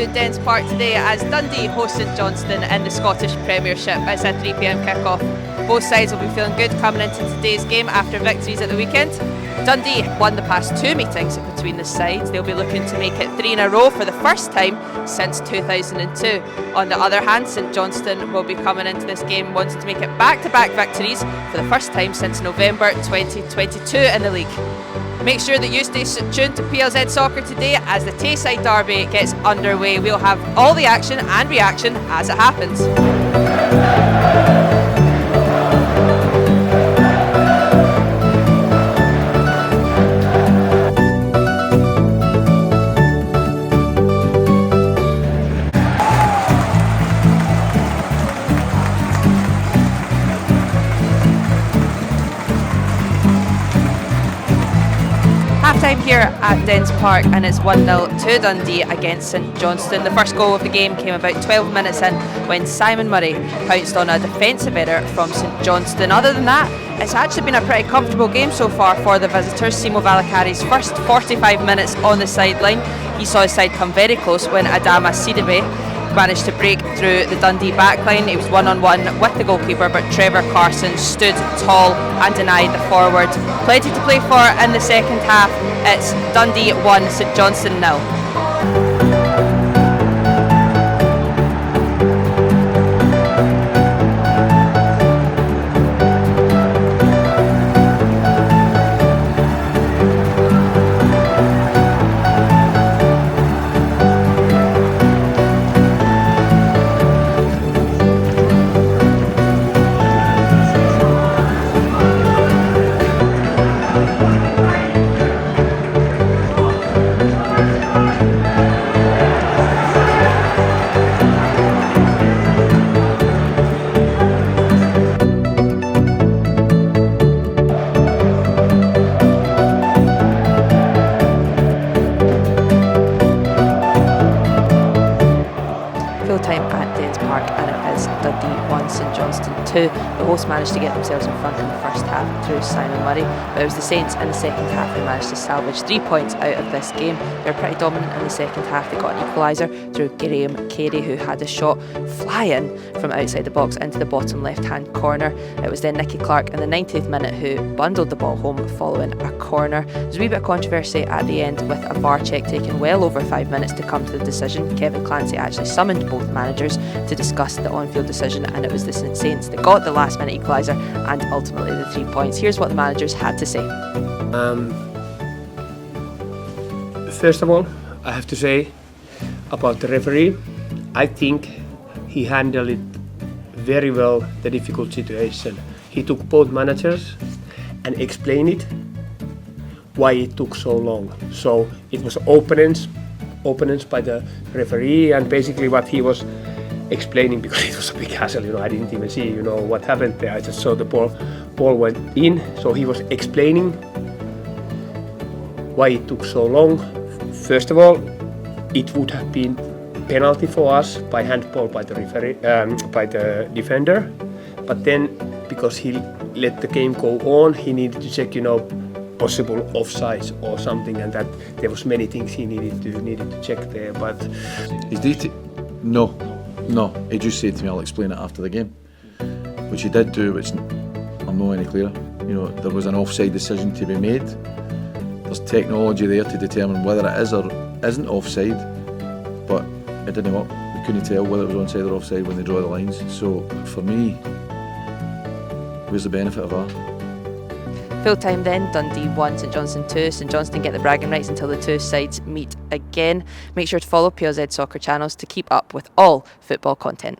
to Dens Park today as Dundee host St Johnstone in the Scottish Premiership. It's a 3 p.m. kick-off. Both sides will be feeling good coming into today's game after victories at the weekend. Dundee won the past 2 meetings between the sides. They'll be looking to make it 3 in a row for the first time since 2002. On the other hand, St Johnstone will be coming into this game wanting to make it back-to-back victories for the first time since November 2022 in the league. Make sure that you stay tuned to PLZ Soccer today as the Tayside Derby gets underway. We'll have all the action and reaction as it happens. Half-time here at Dens Park and it's 1-0 to Dundee against St Johnstone. The first goal of the game came about 12 minutes in when Simon Murray pounced on a defensive error from St Johnstone. Other than that, it's actually been a pretty comfortable game so far for the visitors. Simo Valakari's first 45 minutes on the sideline, he saw his side come very close when Sidibeh managed to break through the Dundee backline. He was one-on-one with the goalkeeper, but Trevor Carson stood tall and denied the forward. Plenty to play for in the second half. It's Dundee 1, St Johnstone 0. Time at Dens Park and it is Dundee 1, St Johnstone 2. The hosts managed to get themselves in front in the first half through Simon Murray, but it was the Saints in the second half who managed to salvage 3 points out of this game. They were pretty dominant in the second half. They got an equaliser through Carey, who had a shot fly in from outside the box into the bottom left hand corner. It was then Nicky in the 90th minute who bundled the ball home following a corner. There was a wee bit of controversy at the end with a VAR check taking well over 5 minutes to come to the decision. Kevin Clancy actually summoned both managers to discuss the on-field decision, and it was the Saints that got the last minute equaliser and ultimately the 3 points. Here's what the managers had to say. First of all, I have to say about the referee, I think he handled it very well, the difficult situation. He took both managers and explained it why it took so long. So it was opponents by the referee, and basically what he was explaining, because it was a big hassle, I didn't even see, what happened there. I just saw the ball went in, so he was explaining why it took so long. First of all, it would have been penalty for us by handball by the referee, by the defender, but then because he let the game go on, he needed to check, possible offsides or something, and that there was many things he needed to check there. But no, he just said to me, I'll explain it after the game, which he did do, which I'm not any clearer. There was an offside decision to be made. There's technology there to determine whether it is or isn't offside, but it didn't work. We couldn't tell whether it was onside or offside when they draw the lines. So for me, where's the benefit of that? Full time then, Dundee 1, St Johnstone 2. St Johnstone get the bragging rights until the two sides meet again. Make sure to follow PLZ Soccer channels to keep up with all football content.